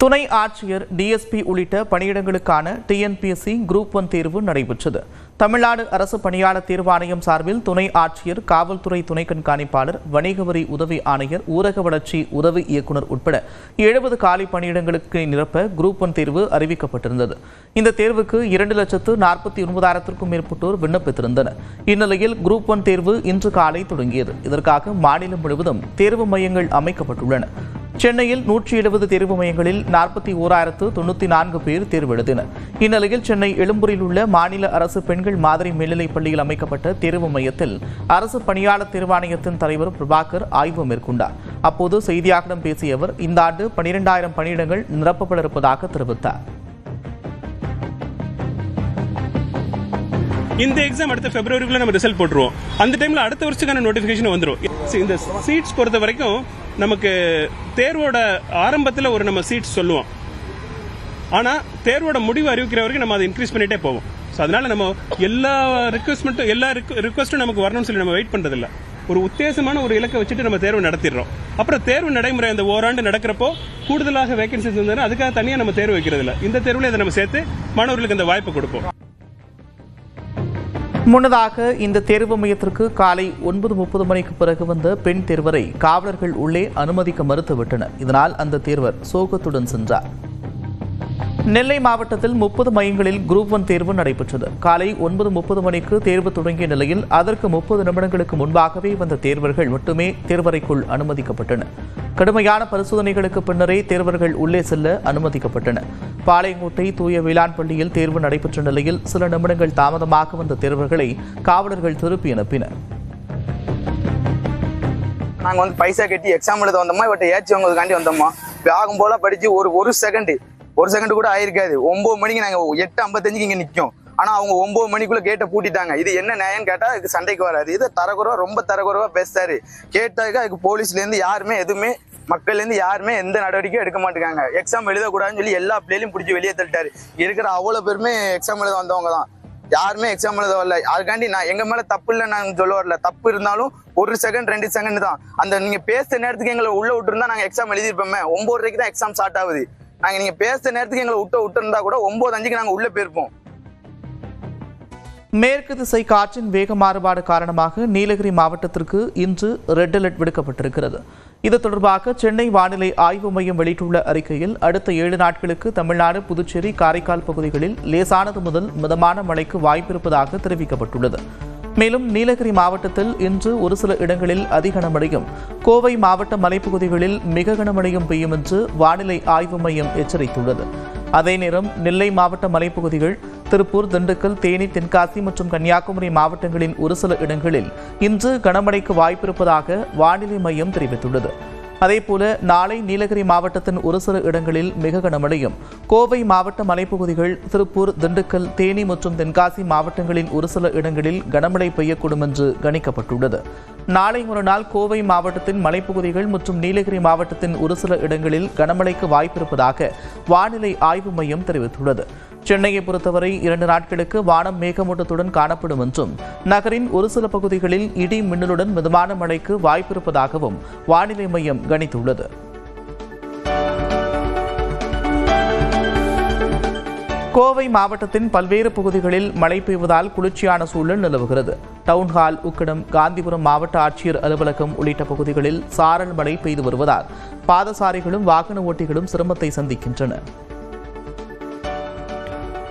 துணை ஆட்சியர், டிஎஸ்பி உள்ளிட்ட பணியிடங்களுக்கான டிஎன்பிஎஸ்சி குரூப் 1 தேர்வு நடைபெற்றது. தமிழ்நாடு அரசு பணியாளர் தேர்வாணையம் சார்பில் துணை ஆட்சியர், காவல்துறை துணை கண்காணிப்பாளர், வணிக வரி உதவி ஆணையர், ஊரக வளர்ச்சி உதவி இயக்குநர் உட்பட 70 காலி பணியிடங்களுக்கு நிரப்ப குரூப் 1 தேர்வு அறிவிக்கப்பட்டிருந்தது. இந்த தேர்வுக்கு 2,49,000க்கும் மேற்பட்டோர் விண்ணப்பித்திருந்தனர். இந்நிலையில் குரூப் 1 தேர்வு இன்று காலை தொடங்கியது. இதற்காக மாநிலம் முழுவதும் தேர்வு மையங்கள் அமைக்கப்பட்டுள்ளன. சென்னையில் 170 தேர்வு மையங்களில் 41,094 பேர் தேர்வு எழுதினர். இந்நிலையில் சென்னை எழும்பூரில் உள்ள மாநில அரசு பெண்கள் மாதிரி மேல்நிலைப் பள்ளியில் அமைக்கப்பட்ட தேர்வு மையத்தில் அரசு பணியாளர் தேர்வாணையத்தின் தலைவர் பிரபாகர் ஆய்வு மேற்கொண்டார். அப்போது செய்தியாளர்களிடம் பேசிய அவர், இந்த ஆண்டு 12,000 பணியிடங்கள் நிரப்பப்பட இருப்பதாக தெரிவித்தார். இந்த எக்ஸாம் அடுத்த பிப்ரவரிக்குள்ள நம்ம ரிசல்ட் போட்டுருவோம். அந்த டைம்ல அடுத்த வருஷத்துக்கான நோட்டிபிகேஷன் வந்துடும். இந்த சீட்ஸ் பொறுத்த வரைக்கும் நமக்கு தேர்வோட ஆரம்பத்தில் நம்ம சீட்ஸ் சொல்லுவோம். ஆனால் தேர்வோட முடிவு அறிவிக்கிற வரைக்கும் நம்ம அதை இன்க்ரீஸ் பண்ணிட்டே போவோம். ஸோ அதனால நம்ம எல்லா ரிக்வஸ்ட்டும் நமக்கு வரணும்னு சொல்லி நம்ம வெயிட் பண்றதில்ல. ஒரு உத்தேசமான ஒரு இலக்கை வச்சுட்டு நம்ம தேர்வு நடத்திடுறோம். அப்புறம் தேர்வு நடைமுறை அந்த ஓராண்டு நடக்கிறப்போ கூடுதலாக வேகன்சிஸ் இருந்ததுன்னா அதுக்காக தனியாக நம்ம தேர்வு வைக்கிறது இல்லை. இந்த தேர்வில் இதை நம்ம சேர்த்து மாணவர்களுக்கு அந்த வாய்ப்பு கொடுப்போம். முன்னதாக இந்த தேர்வு மையத்திற்கு காலை 9:30 மணிக்கு பிறகு வந்த பெண் தேர்வரை காவலர்கள் உள்ளே அனுமதிக்க மறுத்துவிட்டனர். இதனால் அந்த தேர்வர் சோகத்துடன் சென்றார். நெல்லை மாவட்டத்தில் 30 மையங்களில் குரூப் 1 தேர்வு நடைபெற்றது. காலை 9:30 மணிக்கு தேர்வு தொடங்கிய நிலையில் அதற்கு 30 நிமிடங்களுக்கு முன்பாகவே வந்த தேர்வர்கள் மட்டுமே தேர்வறைக்குள் அனுமதிக்கப்பட்டனர். கடுமையான பரிசோதனைகளுக்கு பின்னரே தேர்வர்கள் உள்ளே செல்ல அனுமதிக்கப்பட்டனர். பாளையங்கோட்டை தூய வேளாண் பள்ளியில் தேர்வு நடைபெற்ற நிலையில் சில நிமிடங்கள் தாமதமாக வந்த தேர்வர்களை காவலர்கள் திருப்பி அனுப்பினர். நாங்க பைசா கட்டி எக்ஸாம் எழுத வந்தோமா, இவட்ட ஏற்றி வாங்குறதுக்காண்டி வந்தோமா, ஆகும் போல படிச்சு ஒரு செகண்ட் கூட ஆயிருக்காது. 9 மணிக்கு நாங்க 8:55 இங்க நிற்கும். ஆனா அவங்க 9 மணிக்குள்ள கேட்ட பூட்டிட்டாங்க. இது என்ன நியாயம் கேட்டா இதுக்கு சண்டைக்கு வராது. இது ரொம்ப தரக்குறவா பேசுறாரு. கேட்டாக்க அதுக்கு போலீஸ்ல இருந்து யாருமே எதுவுமே மக்கள்ல இருந்து யாருமே எந்த நடவடிக்கையும் எடுக்க மாட்டேங்காங்க. எக்ஸாம் எழுதக்கூடாதுன்னு சொல்லி எல்லா பிள்ளைகளையும் பிடிச்சி வெளியே தள்ளிட்டாரு. இருக்கிற அவ்வளவு பேருமே எக்ஸாம் எழுத வந்தவங்க தான். யாருமே எக்ஸாம் எழுத வரல. அதுக்காண்டி நான் எங்க மேல தப்பு இல்லை நான் சொல்ல வரல. தப்பு இருந்தாலும் 1 செகண்ட் 2 செகண்ட் தான். அந்த நீங்க பேசுற நேரத்துக்கு எங்களை உள்ள விட்டுருந்தா நாங்க எக்ஸாம் எழுதிருப்போமே. 9:30 தான் எக்ஸாம் ஸ்டார்ட் ஆகுது. நாங்க நீங்க பேசுற நேரத்துக்கு எங்களை விட்டுருந்தா கூட 9:05 நாங்க உள்ள போயிருப்போம். மேற்கு திசை காற்றின் வேக மாறுபாடு காரணமாக நீலகிரி மாவட்டத்திற்கு இன்று ரெட் அலர்ட் விடுக்கப்பட்டிருக்கிறது. இது தொடர்பாக சென்னை வானிலை ஆய்வு மையம் வெளியிட்டுள்ள அறிக்கையில், அடுத்த 7 நாட்களுக்கு தமிழ்நாடு, புதுச்சேரி, காரைக்கால் பகுதிகளில் லேசானது முதல் மிதமான மழைக்கு வாய்ப்பிருப்பதாக தெரிவிக்கப்பட்டுள்ளது. மேலும் நீலகிரி மாவட்டத்தில் இன்று ஒரு சில இடங்களில் அதி கனமழையும், கோவை மாவட்ட மலைப்பகுதிகளில் மிக கனமழையும் பெய்யும் என்று வானிலை ஆய்வு மையம் எச்சரித்துள்ளது. அதே நேரம் நெல்லை மாவட்ட மலைப்பகுதிகள், திருப்பூர், திண்டுக்கல், தேனி, தென்காசி மற்றும் கன்னியாகுமரி மாவட்டங்களின் ஒரு சில இடங்களில் இன்று கனமழைக்கு வாய்ப்பிருப்பதாக வானிலை மையம் தெரிவித்துள்ளது. அதேபோல நாளை நீலகிரி மாவட்டத்தின் ஒரு சில இடங்களில் மிக கனமழையும், கோவை மாவட்ட மலைப்பகுதிகள், திருப்பூர், திண்டுக்கல், தேனி மற்றும் தென்காசி மாவட்டங்களின் ஒரு சில இடங்களில் கனமழை பெய்யக்கூடும் என்று கணிக்கப்பட்டுள்ளது. நாளை மறுநாள் கோவை மாவட்டத்தின் மலைப்பகுதிகள் மற்றும் நீலகிரி மாவட்டத்தின் ஒரு சில இடங்களில் கனமழைக்கு வாய்ப்பிருப்பதாக வானிலை ஆய்வு மையம் தெரிவித்துள்ளது. சென்னையை பொறுத்தவரை 2 நாட்களுக்கு வானம் மேகமூட்டத்துடன் காணப்படும் என்றும், நகரின் ஒரு சில பகுதிகளில் இடி மின்னலுடன் மிதமான மழைக்கு வாய்ப்பிருப்பதாகவும் வானிலை மையம் கணித்துள்ளது. கோவை மாவட்டத்தின் பல்வேறு பகுதிகளில் மழை பெய்வதால் குளிர்ச்சியான சூழல் நிலவுகிறது. டவுன்ஹால், உக்கடம், காந்திபுரம் மாவட்ட ஆட்சியர் அலுவலகம் உள்ளிட்ட பகுதிகளில் சாரல் மழை பெய்து வருவதால் பாதசாரிகளும் வாகன ஓட்டிகளும் சிரமத்தை சந்திக்கின்றனர்.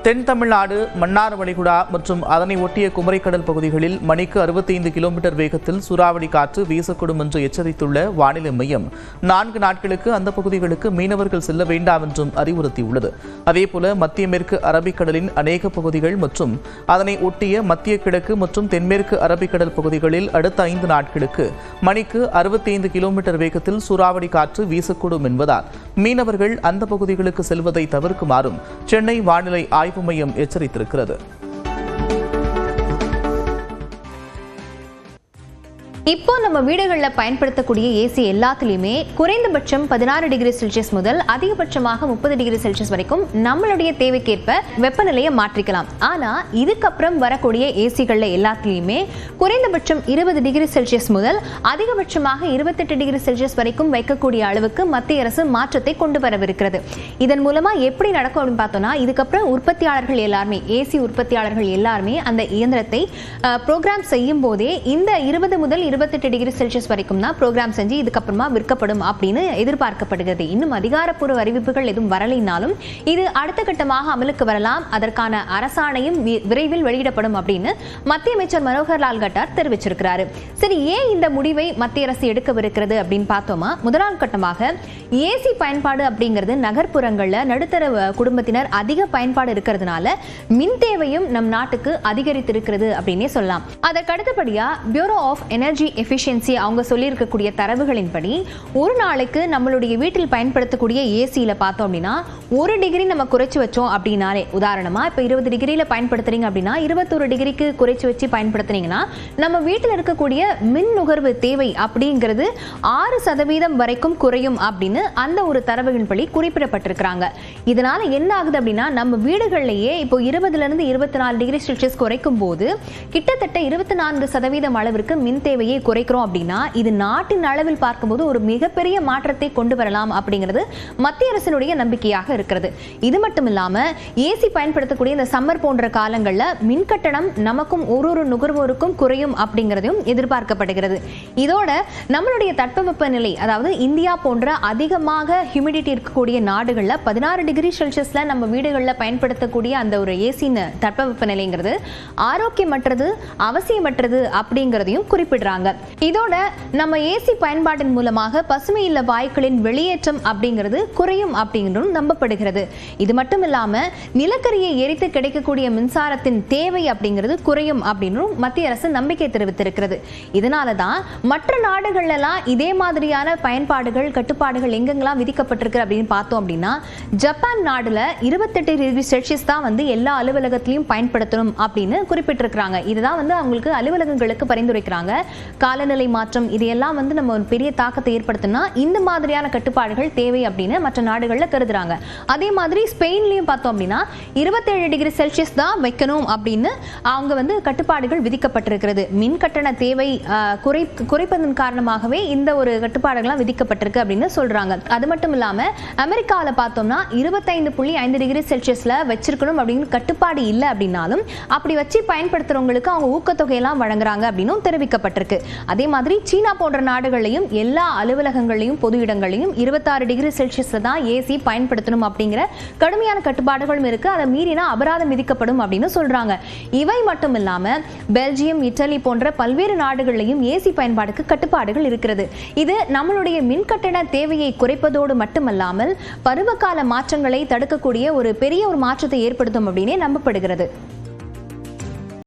தென் தமிழ்நாடு, மன்னார் வளைகுடா மற்றும் அதனை ஒட்டிய குமரிக்கடல் பகுதிகளில் மணிக்கு 65 கிலோமீட்டர் வேகத்தில் சூறாவளி காற்று வீசக்கூடும் என்று எச்சரித்துள்ள வானிலை மையம் 4 நாட்களுக்கு அந்த பகுதிகளுக்கு மீனவர்கள் செல்ல வேண்டாம் என்றும் அறிவுறுத்தியுள்ளது. அதேபோல மத்திய மேற்கு அரபிக்கடலின் அநேக பகுதிகள் மற்றும் அதனை ஒட்டிய மத்திய கிழக்கு மற்றும் தென்மேற்கு அரபிக்கடல் பகுதிகளில் அடுத்த 5 நாட்களுக்கு மணிக்கு 65 கிலோமீட்டர் வேகத்தில் சூறாவளி காற்று வீசக்கூடும் என்பதால் மீனவர்கள் அந்த பகுதிகளுக்கு செல்வதை தவிர்க்குமாறும் சென்னை வானிலை ஆய்வு மையம் எச்சரித்திருக்கிறது. இப்போ நம்ம வீடுகளில் பயன்படுத்தக்கூடிய ஏசி எல்லாத்துலேயுமே குறைந்தபட்சம் 16 டிகிரி செல்சியஸ் முதல் அதிகபட்சமாக 30 டிகிரி செல்சியஸ் வரைக்கும் நம்மளுடைய தேவைக்கேற்ப வெப்பநிலையை மாற்றிக்கலாம். ஆனால் இதுக்கப்புறம் வரக்கூடிய ஏசிகளில் எல்லாத்துலேயுமே குறைந்தபட்சம் 20 டிகிரி செல்சியஸ் முதல் அதிகபட்சமாக 28 டிகிரி செல்சியஸ் வரைக்கும் வைக்கக்கூடிய அளவுக்கு மத்திய அரசு மாற்றத்தை கொண்டு வரவிருக்கிறது. இதன் மூலமா எப்படி நடக்கும் அப்படின்னு பார்த்தோம்னா, இதுக்கப்புறம் உற்பத்தியாளர்கள் எல்லாருமே ஏசி உற்பத்தியாளர்கள் எல்லாருமே அந்த இயந்திரத்தை ப்ரோக்ராம் செய்யும் போதே இந்த 20 முதல் 28 டிகிரி செல்சியஸ் வரைக்கும் தான் ப்ரோக்ராம் செஞ்சு இதுக்கப்புறமா விற்கப்படும் அப்படின்னு எதிர்பார்க்கப்படுகிறது. இன்னும் அதிகாரப்பூர்வ அறிவிப்புகள் எதுவும் வரலைனாலும் இது அடுத்த கட்டமாக அமலுக்கு வரலாம். அதற்கான அரசாணையும் விரைவில் வெளியிடப்படும் அப்படின்னு மத்திய அமைச்சர் மனோகர் லால் கட்டார் தெரிவிச்சிருக்கிறாரு. சரி, ஏன் இந்த முடிவை மத்திய அரசு எடுக்கவிருக்கிறது அப்படின்னு பார்த்தோமா, முதலாம் கட்டமாக ஏசி பயன்பாடு அப்படிங்கிறது நகர்ப்புறங்கள்ல நடுத்தர குடும்பத்தினர் அதிக பயன்பாடு இருக்கிறதுனால மின் தேவையும் நம் நாட்டுக்கு அதிகரித்திருக்கிறது அப்படின்னே சொல்லலாம். அதற்கு அடுத்தபடியா பியூரோ ஆஃப் எனர்ஜி எஃபிஷியன்சி அவங்க சொல்லியிருக்கக்கூடிய தரவுகளின்படி ஒரு நாளைக்கு நம்மளுடைய வீட்டில் பயன்படுத்தக்கூடிய ஏசியில பார்த்தோம் அப்படின்னா 1 டிகிரி நம்ம குறைச்சு வச்சோம் அப்படின்னாலே, உதாரணமா இப்போ 20 டிகிரியில பயன்படுத்துறீங்க அப்படின்னா 21 டிகிரிக்கு குறைச்சு வச்சு பயன்படுத்துனீங்கன்னா நம்ம வீட்டில் இருக்கக்கூடிய மின் நுகர்வு தேவை அப்படிங்கிறது 6% வரைக்கும் குறையும் அப்படின்னு அந்த ஒரு தரவுகளின்படி குறிப்பிடப்பட்டிருக்கிறாங்க. இதனால என்ன ஆகுது அப்படின்னா, நம்ம வீடுகளிலேயே இப்போ 20 to 24 டிகிரி செல்சியஸ் குறைக்கும் போது கிட்டத்தட்ட 24% அளவிற்கு மின் தேவையை குறைக்கிறோம் அப்படின்னா இது நாட்டின் அளவில் பார்க்கும்போது ஒரு மிகப்பெரிய மாற்றத்தை கொண்டு வரலாம் அப்படிங்கிறது மத்திய அரசினுடைய நம்பிக்கையாக இருக்கிறது. இது மட்டும் இல்லாம ஏசி பயன்படுத்தக்கூடிய இந்த சம்மர் போன்ற காலங்களில் மின் கட்டணம் நமக்கும் ஒரு நுகர்வோருக்கும் குறையும் அப்படிங்கிறதையும் எதிர்பார்க்கப்படுகிறது. இதோட நம்மளுடைய தட்பவெப்ப நிலை, அதாவது இந்தியா போன்ற அதிகமாக ஹியூமிடிட்டி இருக்கக்கூடிய நாடுகளில் 16 டிகிரி செல்சியஸ்ல நம்ம வீடுகளில் பயன்படுத்தக்கூடிய அந்த ஒரு ஏசின் தட்பவெப்ப நிலைங்கிறது ஆரோக்கியமற்றது, அவசியமற்றது அப்படிங்கிறதையும் குறிப்பிடுறாங்க. இதோட நம்ம ஏசி பயன்பாட்டின் மூலமாக பசுமை இல்ல வாயுக்களின் வெளியேற்றம் அப்படிங்கிறது குறையும் அப்படிங்கிறதும் நம்பப்படுகிறது. இது மட்டும் இல்லாம நிலக்கரியை எரித்து கிடைக்கக்கூடிய மின்சாரத்தின் தேவை அப்படிங்கிறது குறையும் அப்படின்னு மத்திய அரசு நம்பிக்கை தெரிவித்திருக்கிறது. இதனாலதான் மற்ற நாடுகள் எல்லாம் இதே மாதிரியான பயன்பாடுகள் கட்டுப்பாடுகள் எங்கெங்கெல்லாம் விதிக்கப்பட்டிருக்கு அப்படின்னு பார்த்தோம் அப்படின்னா, ஜப்பான் நாடுல 28 டிகிரி செல்சியஸ் தான் வந்து எல்லா அலுவலகத்திலையும் பயன்படுத்தணும் அப்படின்னு குறிப்பிட்டிருக்கிறாங்க. இதுதான் வந்து அவங்களுக்கு அலுவலகங்களுக்கு பரிந்துரைக்கிறாங்க. காலநிலை மாற்றம் இதையெல்லாம் வந்து நம்ம ஒரு பெரிய தாக்கத்தை ஏற்படுத்தினா இந்த மாதிரியான கட்டுப்பாடுகள் தேவை அப்படின்னு மற்ற நாடுகளில் கருதுறாங்க. அதே மாதிரி ஸ்பெயின்லையும் பார்த்தோம் அப்படின்னா 27 டிகிரி செல்சியஸ் தான் வைக்கணும் அப்படின்னு அவங்க வந்து கட்டுப்பாடுகள் விதிக்கப்பட்டிருக்கிறது. மின் கட்டண தேவை குறைப்பதன் காரணமாகவே இந்த ஒரு கட்டுப்பாடுகள்லாம் விதிக்கப்பட்டிருக்கு அப்படின்னு சொல்றாங்க. அது மட்டும் இல்லாம அமெரிக்காவில் பார்த்தோம்னா 25.5 டிகிரி செல்சியஸ்ல வச்சிருக்கணும் அப்படின்னு கட்டுப்பாடு இல்லை அப்படின்னாலும் அப்படி வச்சு பயன்படுத்துறவங்களுக்கு அவங்க ஊக்கத்தொகையெல்லாம் வழங்குறாங்க அப்படின்னு தெரிவிக்கப்பட்டிருக்கு. அதே மாதிரி சீனா போன்ற நாடுகளையும் எல்லா அலுவலகங்களையும் பொது இடங்களையும் 26 டிகிரி செல்சியஸ்ல தான் ஏசி பயன்படுத்தணும் அப்படிங்கிற கடுமையான கட்டுப்பாடுகளும் இருக்கு. அதை மீறினா அபராதம் விதிக்கப்படும் அப்படின்னு சொல்றாங்க. இவை மட்டும் இல்லாம பெல்ஜியம், இட்டலி போன்ற பல்வேறு நாடுகளிலும் ஏசி பயன்பாடுக்கு கட்டுப்பாடுகள் இருக்கிறது. இது நம்மளுடைய மின்கட்டண தேவையை குறைப்பதோடு மட்டுமல்லாமல் பருவகால மாற்றங்களை தடுக்கக்கூடிய ஒரு பெரிய ஒரு மாற்றத்தை ஏற்படுத்தும் அப்படின்னே நம்பப்படுகிறது.